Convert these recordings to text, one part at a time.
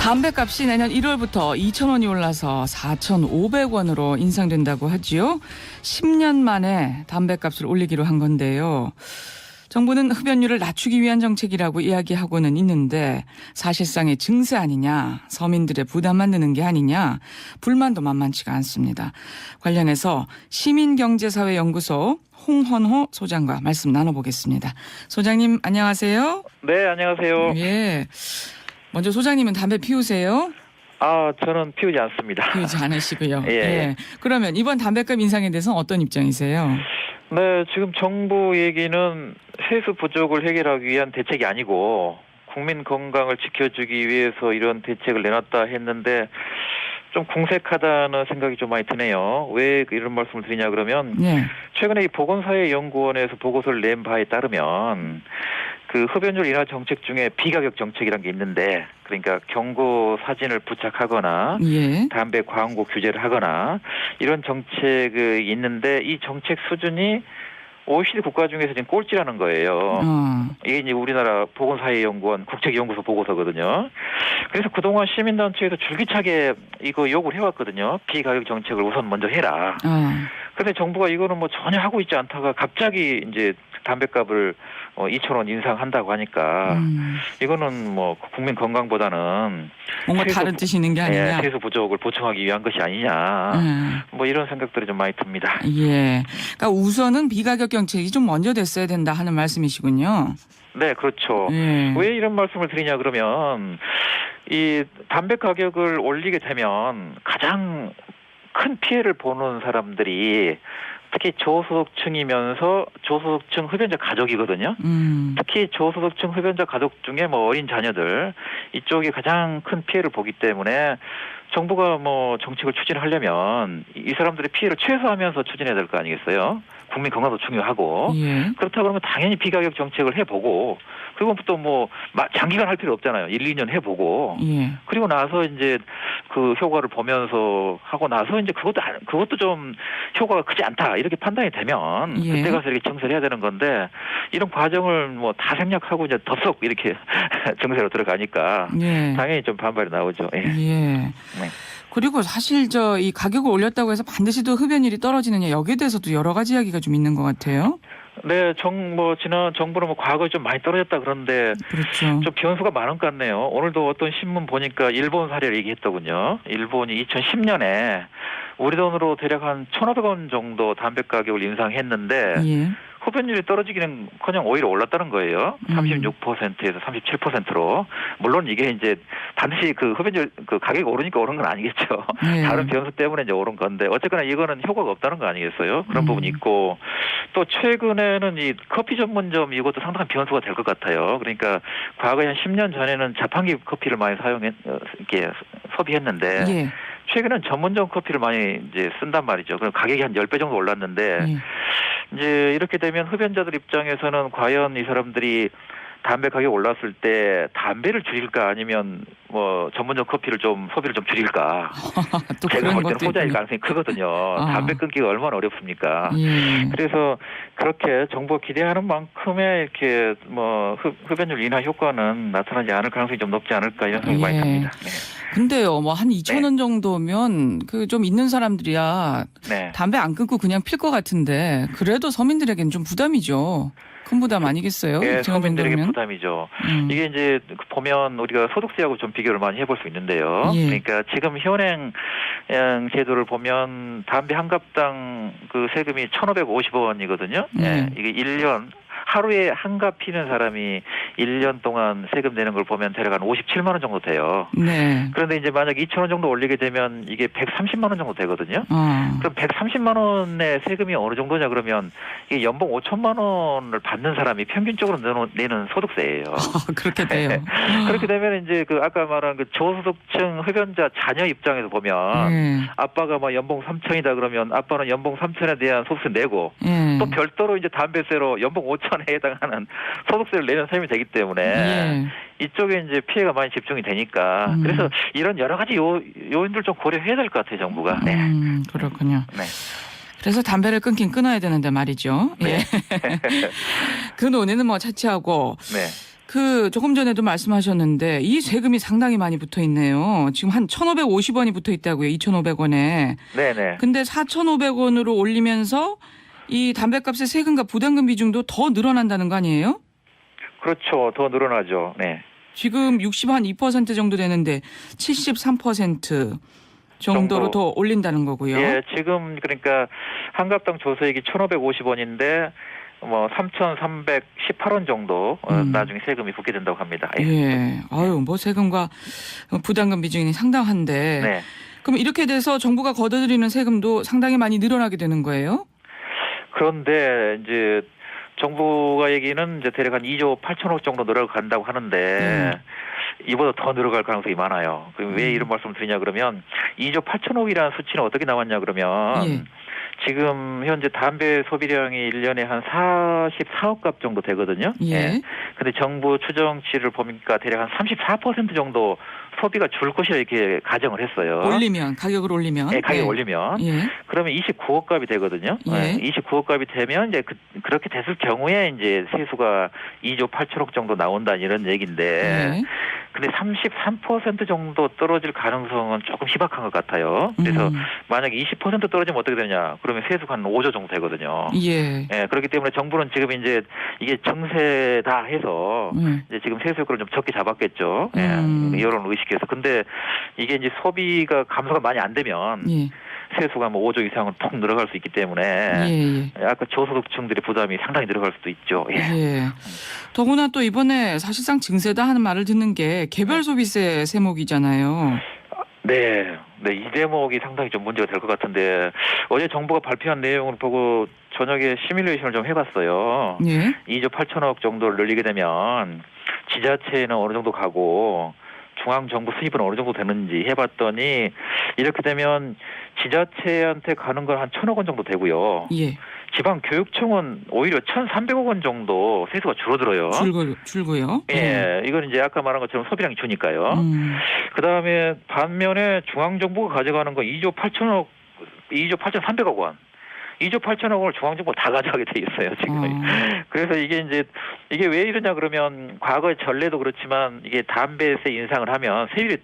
담배값이 내년 1월부터 2,000원이 올라서 4,500원으로 인상된다고 하지요. 10년 만에 담배값을 올리기로 한 건데요. 정부는 흡연율을 낮추기 위한 정책이라고 이야기하고는 있는데 사실상의 증세 아니냐, 서민들의 부담만 느는 게 아니냐, 불만도 만만치가 않습니다. 관련해서 시민경제사회연구소 홍헌호 소장과 말씀 나눠보겠습니다. 소장님 안녕하세요. 네, 안녕하세요. 예. 먼저 소장님은 담배 피우세요? 저는 피우지 않습니다. 피우지 않으시고요. 예. 예. 그러면 이번 담배값 인상에 대해서 어떤 입장이세요? 네, 지금 정부 얘기는 세수 부족을 해결하기 위한 대책이 아니고 국민 건강을 지켜주기 위해서 이런 대책을 내놨다 했는데 좀 궁색하다는 생각이 좀 많이 드네요. 왜 이런 말씀을 드리냐 그러면 예. 최근에 이 보건사회연구원에서 보고서를 낸 바에 따르면 그 흡연율 인하 정책 중에 비가격 정책이라는 게 있는데, 그러니까 경고 사진을 부착하거나 예. 담배 광고 규제를 하거나 이런 정책이 있는데 이 정책 수준이 OECD 국가 중에서 지금 꼴찌라는 거예요. 이게 이제 우리나라 보건사회연구원 국책연구소 보고서거든요. 그래서 그동안 시민단체에서 줄기차게 이거 요구를 해왔거든요. 비가격 정책을 우선 먼저 해라. 그런데 정부가 이거는 뭐 전혀 하고 있지 않다가 갑자기 이제 담배값을 2,000원 인상한다고 하니까 이거는 뭐 국민 건강보다는 뭔가 다른 뜻이 있는 게 아니냐. 세수 부족을 보충하기 위한 것이 아니냐. 뭐 이런 생각들이 좀 많이 듭니다. 예. 그러니까 우선은 비가격 정책이 좀 먼저 됐어야 된다 하는 말씀이시군요. 네, 그렇죠. 예. 왜 이런 말씀을 드리냐 그러면 이 담배 가격을 올리게 되면 가장 큰 피해를 보는 사람들이 특히 저소득층이면서 저소득층 흡연자 가족이거든요. 특히 저소득층 흡연자 가족 중에 뭐 어린 자녀들 이쪽이 가장 큰 피해를 보기 때문에 정부가 뭐 정책을 추진하려면 이 사람들의 피해를 최소화하면서 추진해야 될 거 아니겠어요? 국민 건강도 중요하고. 예. 그렇다 그러면 당연히 비가격 정책을 해보고 그리고 또 뭐 장기간 할 필요 없잖아요. 1, 2년 해보고. 예. 그리고 나서 이제 그 효과를 보면서 하고 나서 이제 그것도 좀 효과가 크지 않다 이렇게 판단이 되면 예. 그때 가서 이렇게 정세를 해야 되는 건데 이런 과정을 뭐 다 생략하고 이제 덥석 이렇게 정세로 들어가니까 예. 당연히 좀 반발이 나오죠. 예. 예. 네. 그리고 사실 이 가격을 올렸다고 해서 반드시 또 흡연율이 떨어지느냐 여기에 대해서도 여러 가지 이야기가 좀 있는 것 같아요. 네, 지난 정부는 과거에 좀 많이 떨어졌다 그러는데 그렇죠. 좀 변수가 많은 것 같네요. 오늘도 어떤 신문 보니까 일본 사례를 얘기했더군요. 일본이 2010년에 우리 돈으로 대략 한 1,500원 정도 담배 가격을 인상했는데 예. 흡연율이 떨어지기는커녕 오히려 올랐다는 거예요. 36%에서 37%로. 물론 이게 이제 반드시 그 흡연율 그 가격이 오르니까 오른 건 아니겠죠. 네. 다른 변수 때문에 이제 오른 건데 어쨌거나 이거는 효과가 없다는 거 아니겠어요. 그런 부분이 있고 또 최근에는 이 커피 전문점 이것도 상당한 변수가 될 것 같아요. 그러니까 과거에 한 10년 전에는 자판기 커피를 많이 이렇게 소비했는데. 예. 최근에는 전문점 커피를 많이 이제 쓴단 말이죠. 그럼 가격이 한 10배 정도 올랐는데 예. 이제 이렇게 되면 흡연자들 입장에서는 과연 이 사람들이 담배 가격 올랐을 때 담배를 줄일까 아니면 뭐 전문점 커피를 좀 소비를 좀 줄일까? 또 제가 그런 볼 때는 것도 후자일 있군요. 가능성이 크거든요. 담배 끊기가 얼마나 어렵습니까? 예. 그래서 그렇게 정부가 기대하는 만큼의 이렇게 뭐 흡연율 인하 효과는 나타나지 않을 가능성이 좀 높지 않을까 이런 생각이 많이 듭니다. 네. 근데요, 뭐 한 2,000원 정도면 그 좀 있는 사람들이야 네. 담배 안 끊고 그냥 필 것 같은데 그래도 서민들에게는 좀 부담이죠. 큰 부담 아니겠어요? 예, 2,000원 서민들에게 정도면? 부담이죠. 이게 이제 보면 우리가 소득세하고 좀 비교를 많이 해볼 수 있는데요. 예. 그러니까 지금 현행 제도를 보면 담배 한 갑당 그 세금이 1,550원이거든요. 예. 이게 1년 하루에 한 갑 피는 사람이 1년 동안 세금 내는 걸 보면 대략 한 57만 원 정도 돼요. 네. 그런데 이제 만약 2,000원 정도 올리게 되면 이게 130만 원 정도 되거든요. 그럼 130만 원의 세금이 어느 정도냐 그러면 이게 연봉 5천만 원을 받는 사람이 평균적으로 내는 소득세예요. 그렇게 돼요. 그렇게 되면 이제 그 아까 말한 그 저소득층 흡연자 자녀 입장에서 보면 예. 아빠가 막 연봉 3천이다 그러면 아빠는 연봉 3천에 대한 소득세 내고 예. 또 별도로 이제 담배세로 연봉 5천에 해당하는 소득세를 내는 셈이 되기 때문에 예. 이쪽에 이제 피해가 많이 집중이 되니까 그래서 이런 여러 가지 요인들 좀 고려해야 될 것 같아요, 정부가. 네. 그렇군요. 네. 그래서 담배를 끊어야 되는데 말이죠. 네. 예. 그 논의는 뭐 차치하고 네. 그 조금 전에도 말씀하셨는데 이 세금이 상당히 많이 붙어 있네요. 지금 한 1,550원이 붙어 있다고요. 2,500원에. 네네. 근데 4,500원으로 올리면서 이 담배값의 세금과 부담금 비중도 더 늘어난다는 거 아니에요? 그렇죠. 더 늘어나죠. 네. 지금 62% 정도 되는데 73% 정도로 더 올린다는 거고요. 예, 지금 그러니까 한갑당 조소액이 1,550원인데 뭐 3,318원 정도 나중에 세금이 붙게 된다고 합니다. 예. 예. 아유, 뭐 세금과 부담금 비중이 상당한데. 네. 그럼 이렇게 돼서 정부가 걷어들이는 세금도 상당히 많이 늘어나게 되는 거예요? 그런데 이제 정부가 얘기는 이제 대략 한 2조 8천억 정도 늘어간다고 하는데 이보다 더 늘어갈 가능성이 많아요. 왜 이런 말씀을 드리냐 그러면 2조 8천억이라는 수치는 어떻게 나왔냐 그러면 지금 현재 담배 소비량이 1년에 한 44억 값 정도 되거든요. 예. 근데 정부 추정치를 보니까 대략 한 34% 정도 소비가 줄 것이라 이렇게 가정을 했어요. 올리면, 가격을 올리면. 네, 가격 올리면. 예. 그러면 29억 값이 되거든요. 예. 29억 값이 되면 이제 그렇게 됐을 경우에 이제 세수가 2조 8천억 정도 나온다 이런 얘기인데. 예. 근데 33% 정도 떨어질 가능성은 조금 희박한 것 같아요. 그래서 만약에 20% 떨어지면 어떻게 되냐? 그러면 세수가 한 5조 정도 되거든요. 예. 예, 그렇기 때문에 정부는 지금 이제 이게 정세다 해서 이제 지금 세수 효과를 좀 적게 잡았겠죠. 예, 이런 의식에서. 근데 이게 이제 소비가 감소가 많이 안 되면 세수가 뭐 5조 이상은 톡 늘어갈 수 있기 때문에 아까 저소득층들의 부담이 상당히 늘어갈 수도 있죠. 예. 예. 더구나 또 이번에 사실상 증세다 하는 말을 듣는 게 개별 소비세 세목이잖아요. 네. 네, 이 대목이 상당히 좀 문제가 될 것 같은데 어제 정부가 발표한 내용을 보고 저녁에 시뮬레이션을 좀 해봤어요. 예. 2조 8천억 정도를 늘리게 되면 지자체는 어느 정도 가고 중앙정부 수입은 어느 정도 되는지 해봤더니 이렇게 되면 지자체한테 가는 건 한 1,000억 원 정도 되고요. 예. 지방교육청은 오히려 1,300억 원 정도 세수가 줄어들어요. 줄고요. 예, 이건 이제 아까 말한 것처럼 소비량이 주니까요. 그다음에 반면에 중앙정부가 가져가는 건 2조 8,300억 원. 2조 8천억 원을 중앙정부가 다 가져가게 돼 있어요, 지금. 그래서 이게 왜 이러냐 그러면 과거의 전례도 그렇지만 이게 담배세 인상을 하면 세율이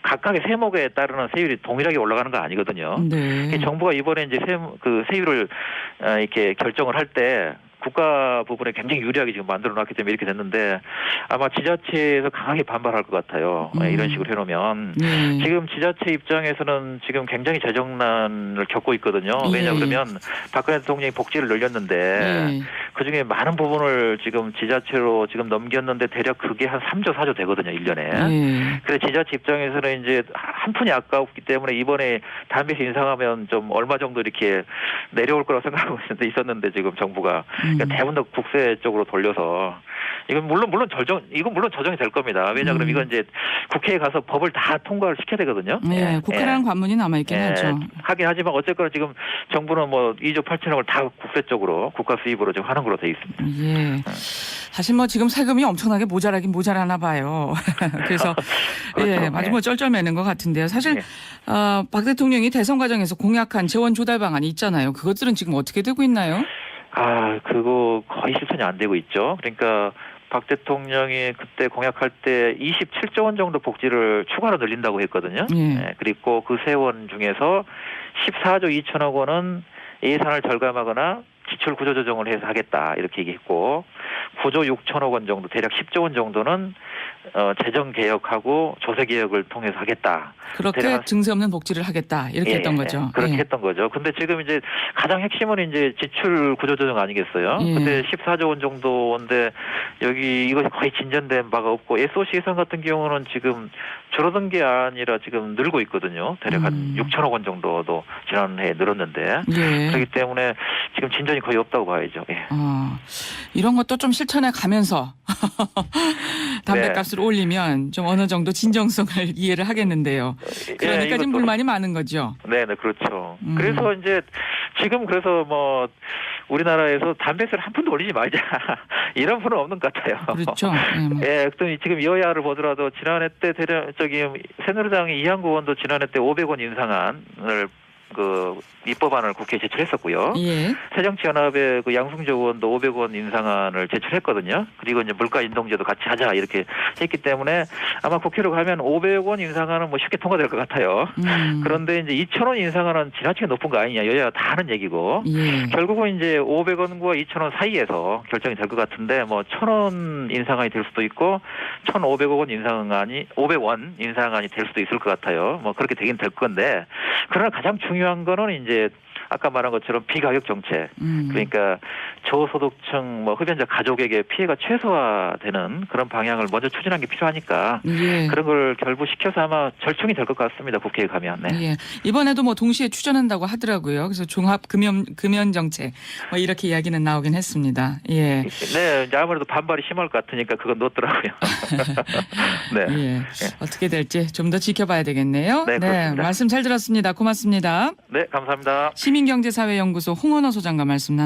각각의 세목에 따르는 세율이 동일하게 올라가는 거 아니거든요. 네. 정부가 이번에 이제 세율을 이렇게 결정을 할 때 국가 부분에 굉장히 유리하게 지금 만들어놨기 때문에 이렇게 됐는데 아마 지자체에서 강하게 반발할 것 같아요. 이런 식으로 해놓으면 지금 지자체 입장에서는 지금 굉장히 재정난을 겪고 있거든요. 왜냐 그러면 박근혜 대통령이 복지를 늘렸는데 그중에 많은 부분을 지금 지자체로 지금 넘겼는데 대략 그게 한 3조 4조 되거든요. 1년에. 그래서 지자체 입장에서는 이제 한 푼이 아까웠기 때문에 이번에 담배세 인상하면 좀 얼마 정도 이렇게 내려올 거라고 생각하고 있었는데 지금 정부가 그러니까 대부분 다 국세 쪽으로 돌려서 이건 물론 조정이 될 겁니다. 왜냐 그러면 이건 이제 국회에 가서 법을 다 통과를 시켜야 되거든요. 네, 국회라는 관문이 남아 있긴 하죠. 하긴 하지만 어쨌거나 지금 정부는 뭐 2조 8천억을 다 국세 쪽으로 국가 수입으로 지금 하는 걸로 돼 있습니다. 예. 사실 뭐 지금 세금이 엄청나게 모자라나 봐요. 그래서 그렇죠. 아주 뭐 쩔쩔매는 것 같은데요. 사실 박 대통령이 대선 과정에서 공약한 재원 조달 방안이 있잖아요. 그것들은 지금 어떻게 되고 있나요? 그거 거의 실천이 안 되고 있죠. 그러니까 박 대통령이 그때 공약할 때 27조 원 정도 복지를 추가로 늘린다고 했거든요. 그리고 그 세원 중에서 14조 2천억 원은 예산을 절감하거나 지출 구조 조정을 해서 하겠다 이렇게 얘기했고 9조 6천억 원 정도 대략 10조 원 정도는 재정 개혁하고 조세 개혁을 통해서 하겠다. 그렇게 증세 없는 복지를 하겠다 이렇게 했던 거죠. 그렇게 했던 거죠. 근데 지금 이제 가장 핵심은 이제 지출 구조 조정 아니겠어요? 근데 14조 원 정도인데 여기 이것이 거의 진전된 바가 없고 SOC 예산 같은 경우는 지금 줄어든 게 아니라 지금 늘고 있거든요. 대략 한 6천억 원 정도도 지난해 늘었는데 그렇기 때문에 지금 진전이 거의 없다고 봐야죠. 이런 것도 좀 실천해 가면서 담배값을 올리면 좀 어느 정도 진정성을 이해를 하겠는데요. 그러니까 지금 불만이 많은 거죠. 네, 그렇죠. 그래서 이제 지금 그래서 뭐 우리나라에서 담배세를 한 푼도 올리지 말자 이런 분은 없는 것 같아요. 그렇죠. 지금 여야를 보더라도 지난해 때 새누리당이 이한구 의원도 지난해 때 500원 인상안을 그 입법안을 국회에 제출했었고요. 예. 새정치연합의 그 양승조 의원도 500원 인상안을 제출했거든요. 그리고 이제 물가 인동제도 같이 하자 이렇게 했기 때문에 아마 국회로 가면 500원 인상안은 뭐 쉽게 통과될 것 같아요. 그런데 이제 2,000원 인상안은 지나치게 높은 거 아니냐 여야가 다 하는 얘기고 예. 결국은 이제 500원과 2,000원 사이에서 결정이 될 것 같은데 뭐 1,000원 인상안이 될 수도 있고 1,500원 인상안이 500원 인상안이 될 수도 있을 것 같아요. 뭐 그렇게 되긴 될 건데 그러나 가장 중요한 거는 이제 아까 말한 것처럼 비가격 정책 그러니까 저소득층 뭐 흡연자 가족에게 피해가 최소화되는 그런 방향을 먼저 추진하는 게 필요하니까 예. 그런 걸 결부시켜서 아마 절충이 될 것 같습니다. 국회에 가면. 네. 예. 이번에도 뭐 동시에 추진한다고 하더라고요. 그래서 종합 금연 정책 뭐 이렇게 이야기는 나오긴 했습니다. 예. 네, 이제 아무래도 반발이 심할 것 같으니까 그건 넣었더라고요. 네. 예. 어떻게 될지 좀 더 지켜봐야 되겠네요. 네, 그렇습니다. 말씀 잘 들었습니다. 고맙습니다. 네, 감사합니다. 시민경제사회연구소 홍언호 소장과 말씀 나눴습니다.